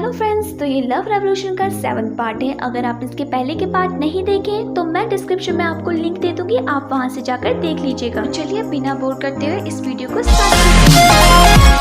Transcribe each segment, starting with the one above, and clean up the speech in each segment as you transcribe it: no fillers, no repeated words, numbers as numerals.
Hello friends, तो ये love revolution का 7th पार्ट है। अगर आप इसके पहले के पार्ट नहीं देखे तो मैं डिस्क्रिप्शन में आपको लिंक दे दूंगी, आप वहां से जाकर देख लीजिएगा। तो चलिए बिना बोर करते हुए इस वीडियो को स्टार्ट करते हैं।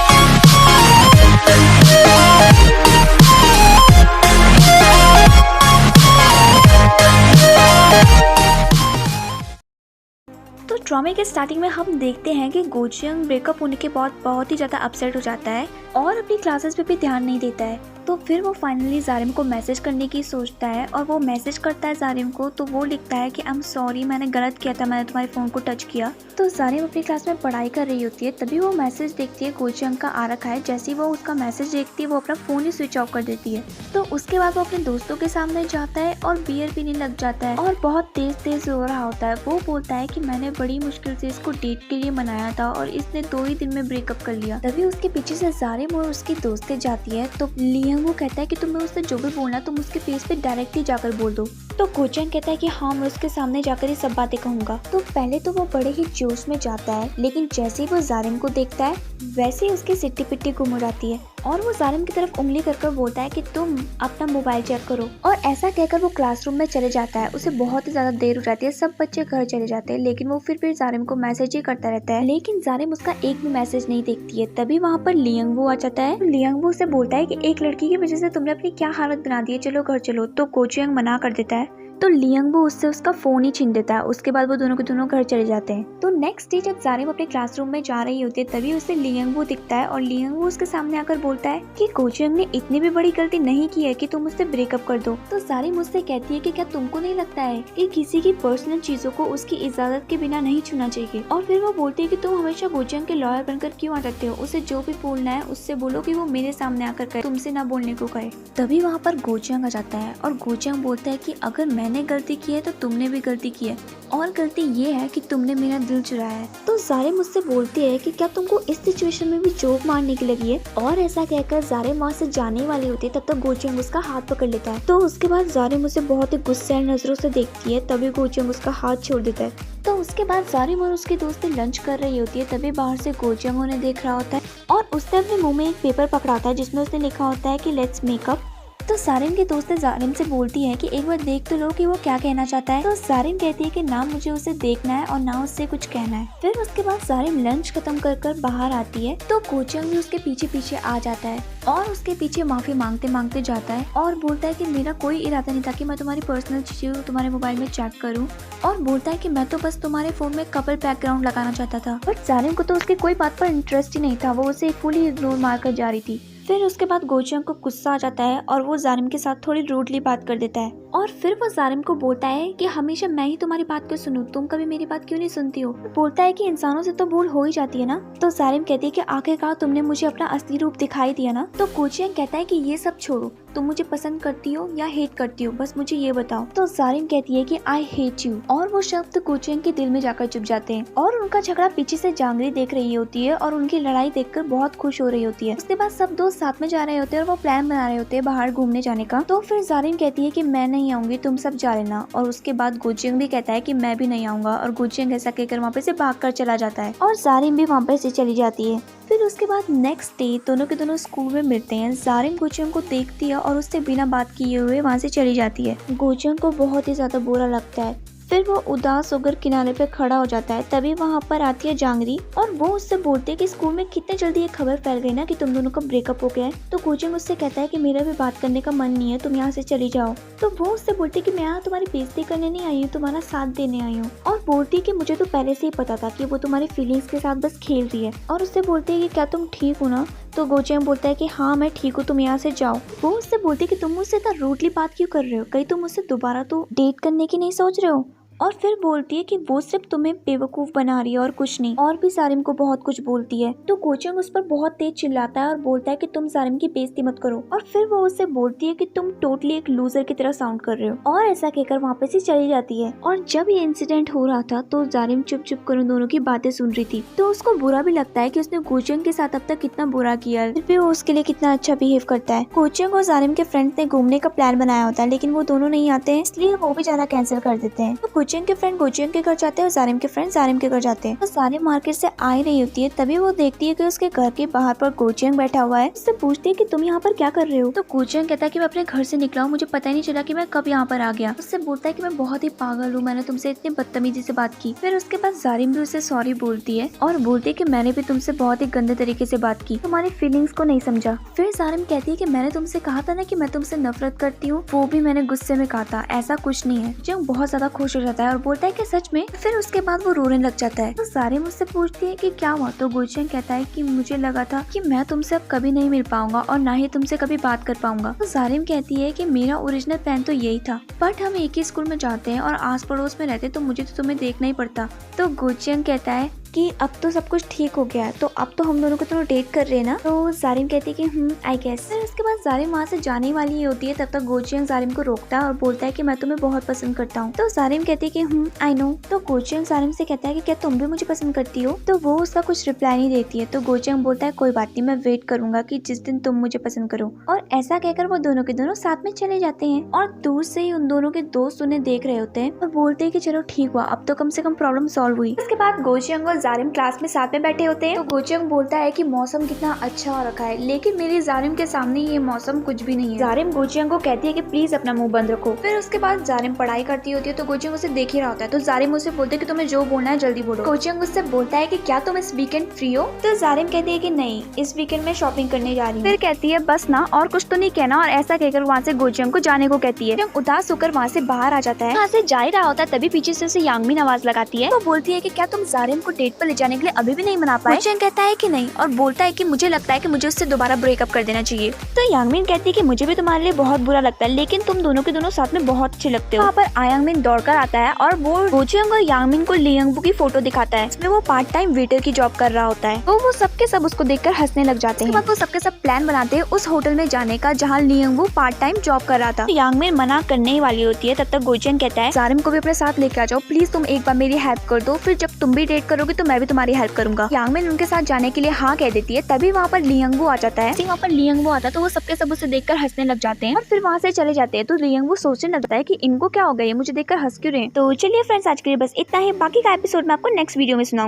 तो ड्रामे के स्टार्टिंग में हम देखते हैं कि गोचियंग ब्रेकअप होने के बाद बहुत ही ज़्यादा अपसेट हो जाता है और अपनी क्लासेस पे भी ध्यान नहीं देता है। तो फिर वो फाइनली जारिम को मैसेज करने की सोचता है और वो मैसेज करता है जारिम को। तो वो लिखता है कि आई एम सॉरी, मैंने गलत किया था, मैंने तुम्हारे फ़ोन को टच किया। तो जारिम अपनी क्लास में पढ़ाई कर रही होती है, तभी वो मैसेज देखती है गोचियंग का आ रखा है। जैसे ही वो उसका मैसेज देखती है वो अपना फ़ोन ही स्विच ऑफ कर देती है। तो उसके बाद वो अपने दोस्तों के सामने जाता है और बियर पीने लग जाता है और बहुत तेज रो रहा होता है। वो बोलता है कि मैंने बड़ी मुश्किल से इसको डेट के लिए मनाया था और इसने 2 ही दिन में ब्रेकअप कर लिया। तभी उसके पीछे से जारिम और उसकी दोस्तें जाती है। तो लियांग वो कहता है कि तुम्हें उससे जो भी बोलना तुम उसके फेस पे डायरेक्टली जाकर बोल दो। तो गोचियंग कहता है कि हाँ, मैं उसके सामने जाकर ये सब बातें कहूंगा। तो पहले तो वो बड़े ही जोश में जाता है, लेकिन जैसे ही वो जारिम को देखता है वैसे ही उसकी सिट्टी पिट्टी गुम हो जाती है और वो जारिम की तरफ उंगली कर बोलता है कि तुम अपना मोबाइल चेक करो। और ऐसा कहकर वो क्लासरूम में चले जाता है। उसे बहुत ही ज्यादा देर हो जाती है, सब बच्चे घर चले जाते हैं, लेकिन वो फिर भी जारिम को मैसेज ही करता रहता है। लेकिन जारिम उसका एक भी मैसेज नहीं देखती है। तभी वहाँ पर लियांग आ जाता है। लियांग उसे बोलता है कि एक लड़की की वजह से तुमने अपनी क्या हालत बना दी है, चलो घर चलो। तो गोचियंग मना कर देता है। तो लियांग उससे उसका फोन ही छीन देता है। उसके बाद वो दोनों के दोनों घर चले जाते हैं। तो नेक्स्ट डे जब जारिम अपने क्लासरूम में जा रही होती है तभी उसे लियांग दिखता है और लियांग उसके सामने आकर बोलता है कि गोचियंग ने इतनी भी बड़ी गलती नहीं की है कि तुम उससे ब्रेकअप कर दो। तो जारिम मुझसे कहती है कि क्या तुमको नहीं लगता है कि किसी की पर्सनल चीजों को उसकी इजाजत के बिना नहीं छूना चाहिए। और फिर वो बोलती है कि तुम हमेशा गोचियंग के लॉयर बनकर क्यों आ जाते हो, उसे जो भी बोलना है उससे बोलो कि वो मेरे सामने आकर कहे, तुमसे ना बोलने को कहे। तभी वहाँ पर गोचियंग आ जाता है और गोचियंग बोलता है कि अगर मैंने गलती की है तो तुमने भी गलती की है और गलती ये है कि तुमने मेरा दिल चुराया है। तो जारिम मुझसे बोलती है कि क्या तुमको इस सिचुएशन में भी जोक मारने की लगी है। और ऐसा कहकर जारिम वहाँ से जाने वाली होती है, तब तक गोचियंग उसका हाथ पकड़ लेता है। तो उसके बाद जारिम उसे बहुत ही गुस्से नजरों से देखती है, तभी गोचियंग उसका हाथ छोड़ देता है। तो उसके बाद जारिम और उसकी दोस्तें लंच कर रही होती है, तभी बाहर से गोचियंग उन्हें देख रहा होता है और उसने अपने मुंह में एक पेपर पकड़ा होता है जिसमें उसने लिखा होता है कि लेट्स मेकअप। तो जारिम की दोस्तें जारिम से बोलती है कि एक बार देख तो लो कि वो क्या कहना चाहता है। तो जारिम कहती है कि ना मुझे उसे देखना है और ना उससे कुछ कहना है। फिर उसके बाद जारिम लंच खत्म कर बाहर आती है तो गोचियंग भी उसके पीछे पीछे आ जाता है और उसके पीछे माफी मांगते मांगते जाता है और बोलता है कि मेरा कोई इरादा नहीं था कि मैं तुम्हारी पर्सनल चीजें तुम्हारे मोबाइल में चेक करूं। और बोलता है कि मैं तो बस तुम्हारे फोन में कपल बैकग्राउंड लगाना चाहता था। बट जारिम को तो उसकी कोई बात पर इंटरेस्ट ही नहीं था, वो उसे फुली इग्नोर मारकर जा रही थी। फिर उसके बाद गोचियंग को गुस्सा आ जाता है और वो जारिम के साथ थोड़ी रूडली बात कर देता है और फिर वो जारिम को बोलता है कि हमेशा मैं ही तुम्हारी बात क्यों सुनूं, तुम कभी मेरी बात क्यों नहीं सुनती हो। बोलता है कि इंसानों से तो भूल हो ही जाती है ना। तो जारिम कहती है कि आखिरकार तुमने मुझे अपना असली रूप दिखाई दिया ना। तो गोचियंग कहता है कि ये सब छोड़ो, तुम मुझे पसंद करती हो या हेट करती हो, बस मुझे ये बताओ। तो जारिम कहती है कि आई हेट यू और वो शब्द गोचियंग के दिल में जाकर चुप जाते हैं। और उनका झगड़ा पीछे से जांगरी देख रही होती है और उनकी लड़ाई देखकर बहुत खुश हो रही होती है। उसके बाद सब दोस्त साथ में जा रहे होते हैं और वो प्लान बना रहे होते हैं बाहर घूमने जाने का। तो फिर जारिम कहती है कि मैं नहीं आऊंगी, तुम सब जा लेना। और उसके बाद गोचियंग भी कहता है कि मैं भी नहीं आऊंगा और गोचियंग ऐसा कहकर वहाँ पे से भागकर चला जाता है और जारिम भी वहाँ पे से चली जाती है। फिर उसके बाद नेक्स्ट डे दोनों के दोनों स्कूल में मिलते हैं। जारिम गोचियंग को देखती है और उससे बिना बात किए हुए वहाँ से चली जाती है। गोचियंग को बहुत ही ज्यादा बुरा लगता है। फिर वो उदास होकर किनारे पे खड़ा हो जाता है। तभी वहाँ पर आती है जांगरी और वो उससे बोलती है कि स्कूल में कितने जल्दी ये खबर फैल गई ना कि तुम दोनों का ब्रेकअप हो गया है। तो गोचियंग उससे कहता है कि मेरा भी बात करने का मन नहीं है, तुम यहाँ से चली जाओ। तो वो उससे बोलती है कि मैं यहाँ तुम्हारी बेइज्जती करने नहीं आई हूँ, तुम्हारा साथ देने आई हूँ। और बोलती है कि मुझे तो पहले से ही पता था कि वो तुम्हारी फीलिंग्स के साथ बस खेल रही है। और उससे बोलती है कि क्या तुम ठीक हो ना। तो गोचियंग बोलता है कि हाँ मैं ठीक हूँ, तुम यहाँ से जाओ। वो उससे बोलती है कि तुम मुझसे इतना रूडली बात क्यों कर रहे हो, कहीं तुम मुझसे दोबारा तो डेट करने की नहीं सोच रहे हो। और फिर बोलती है कि वो सिर्फ तुम्हें बेवकूफ बना रही है और कुछ नहीं। और भी जारिम को बहुत कुछ बोलती है। तो गोचियंग उस पर बहुत तेज चिल्लाता है और बोलता है कि तुम जारिम की बेइज्जती मत करो। और फिर वो उससे बोलती है कि तुम टोटली एक लूजर की तरह साउंड कर रहे हो और ऐसा कहकर वहाँ पे से चली जाती है। और जब ये इंसिडेंट हो रहा था तो जारिम चुप चुप कर उन दोनों की बातें सुन रही थी। तो उसको बुरा भी लगता है कि उसने गोचियंग के साथ अब तक कितना बुरा किया, फिर भी वो उसके लिए कितना अच्छा बिहेव करता है। गोचियंग और जारिम के फ्रेंड्स ने घूमने का प्लान बनाया होता है, लेकिन वो दोनों नहीं आते हैं, इसलिए वो भी जाना कैंसिल कर देते हैं। तो गोचियंग के फ्रेंड गोचियंग के घर जाते हैं और जारिम के फ्रेंड जारिम के घर जाते हैं। तो जारिम मार्केट से आ ही रही होती है, तभी वो देखती है कि उसके घर के बाहर पर गोचियंग बैठा हुआ है। उससे पूछती है कि तुम यहाँ पर क्या कर रहे हो। तो गोचियंग कहता है कि मैं अपने घर से निकला हूँ, मुझे पता ही नहीं चला कि मैं कब यहाँ पर आ गया। उससे बोलता है कि मैं बहुत ही पागल हूँ, मैंने तुमसे इतनी बदतमीजी से बात की। फिर उसके बाद जारिम भी उसे सॉरी बोलती है और बोलती है कि मैंने भी तुमसे बहुत ही गंदे तरीके से बात की, तुम्हारी फीलिंग्स को नहीं समझा। फिर जारिम कहती है कि मैंने तुमसे कहा था ना कि मैं तुमसे नफरत करती हूँ, वो भी मैंने गुस्से में कहा था, ऐसा कुछ नहीं है। जंग बहुत ज्यादा खुश हो जाता है और बोलता है कि सच में। फिर उसके बाद वो रोने लग जाता है। तो जारिम उससे पूछती है कि क्या हुआ। तो गोचियंग कहता है कि मुझे लगा था कि मैं तुमसे अब कभी नहीं मिल पाऊंगा और ना ही तुमसे कभी बात कर पाऊंगा। तो जारिम कहती है कि मेरा ओरिजिनल प्लान तो यही था, बट हम एक ही स्कूल में जाते हैं और आस पड़ोस में रहते, तो मुझे तो तुम्हें देखना ही पड़ता। तो गोचियंग कहता है कि अब तो सब कुछ ठीक हो गया है, तो अब तो हम दोनों को दोनों डेट कर रहे हैं ना। तो जारिम कहती है कि आई गेस। फिर उसके बाद जारिम वहाँ से जाने वाली ही होती है, तब तक गोचियंग जारिम को रोकता है और बोलता है कि मैं तुम्हें बहुत पसंद करता हूँ। तो जारिम कहती है कि आई नो। तो गोचियंग जारिम से कहता है कि क्या तुम भी मुझे पसंद करती हो। तो वो उसका कुछ रिप्लाई नहीं देती है। तो गोचियंग बोलता है कोई बात नहीं, मैं वेट करूंगा कि जिस दिन तुम मुझे पसंद करो। और ऐसा कहकर वो दोनों के दोनों साथ में चले जाते हैं और दूर से ही उन दोनों के दोस्त उन्हें देख रहे होते हैं और बोलते हैं कि चलो ठीक हुआ, अब तो कम से कम प्रॉब्लम सॉल्व हुई। इसके बाद गोचियंग और जारिम क्लास में साथ में बैठे होते हैं। तो गोचियंग बोलता है कि मौसम कितना अच्छा हो रखा है, लेकिन मेरी जारिम के सामने ये मौसम कुछ भी नहीं है। जारिम गोचियंग को कहती है कि प्लीज अपना मुंह बंद रखो। फिर उसके बाद जारिम पढ़ाई करती होती है, तो गोचियंग उसे देख ही रहा होता है। तो जारिम उसे बोलते है कि तुम्हें जो बोलना है जल्दी बोलो। गोचियंग उससे बोलता है कि क्या तुम इस वीकेंड फ्री हो। तो जारिम कहती है कि नहीं, इस वीकेंड में शॉपिंग करने जा रही हूँ। फिर कहती है बस ना, और कुछ तो नहीं कहना। और ऐसा कहकर वहाँ से गोचियंग को जाने को कहती है। उदास होकर वहाँ से बाहर आ जाता है। वहाँ से जा ही रहा होता है, तभी पीछे से उसे यांगमिन आवाज लगाती है। तो बोलती है कि क्या तुम जारिम को डेट पर ले जाने के लिए अभी भी नहीं मना पाए। गोचियंग कहता है कि नहीं और बोलता है कि मुझे लगता है कि मुझे उससे दोबारा ब्रेकअप कर देना चाहिए। तो यांगमिन कहती है कि मुझे भी तुम्हारे लिए बहुत बुरा लगता है, लेकिन तुम दोनों के दोनों साथ में बहुत अच्छे लगते हो। वहाँ पर आयांगमिन दौड़कर आता है और वो गोचियंग और यांगमिन को लियांगबू की फोटो दिखाता है, इसमें वो पार्ट टाइम वेटर की जॉब कर रहा होता है। तो वो सबके सब उसको देखकर हंसने लग जाते हैं। वो सबके सब प्लान बनाते हैं उस होटल में जाने का जहाँ लियांगबू पार्ट टाइम जॉब कर रहा था। तो यांगमिन मना करने ही वाली होती है, तब तक गोचियंग कहता है जारिम को भी अपने साथ लेके आ जाओ, प्लीज तुम एक बार मेरी हेल्प कर दो, फिर जब तुम भी डेट करोगे तो मैं भी तुम्हारी हेल्प करूंगा। यांगमिन उनके साथ जाने के लिए हाँ कह देती है। तभी वहाँ पर लियांगबू आ जाता है। वहाँ पर लियांगबू आता है तो वो सबके सब उसे देखकर हंसने लग जाते हैं और फिर वहाँ से चले जाते हैं। तो लियांगबू सोचने लगता है कि इनको क्या हो गया, ये मुझे देखकर हंस क्यों रहे हैं। तो चलिए फ्रेंड्स, आज के लिए बस इतना ही, बाकी का एपिसोड मैं आपको नेक्स्ट वीडियो में सुनाऊंगी।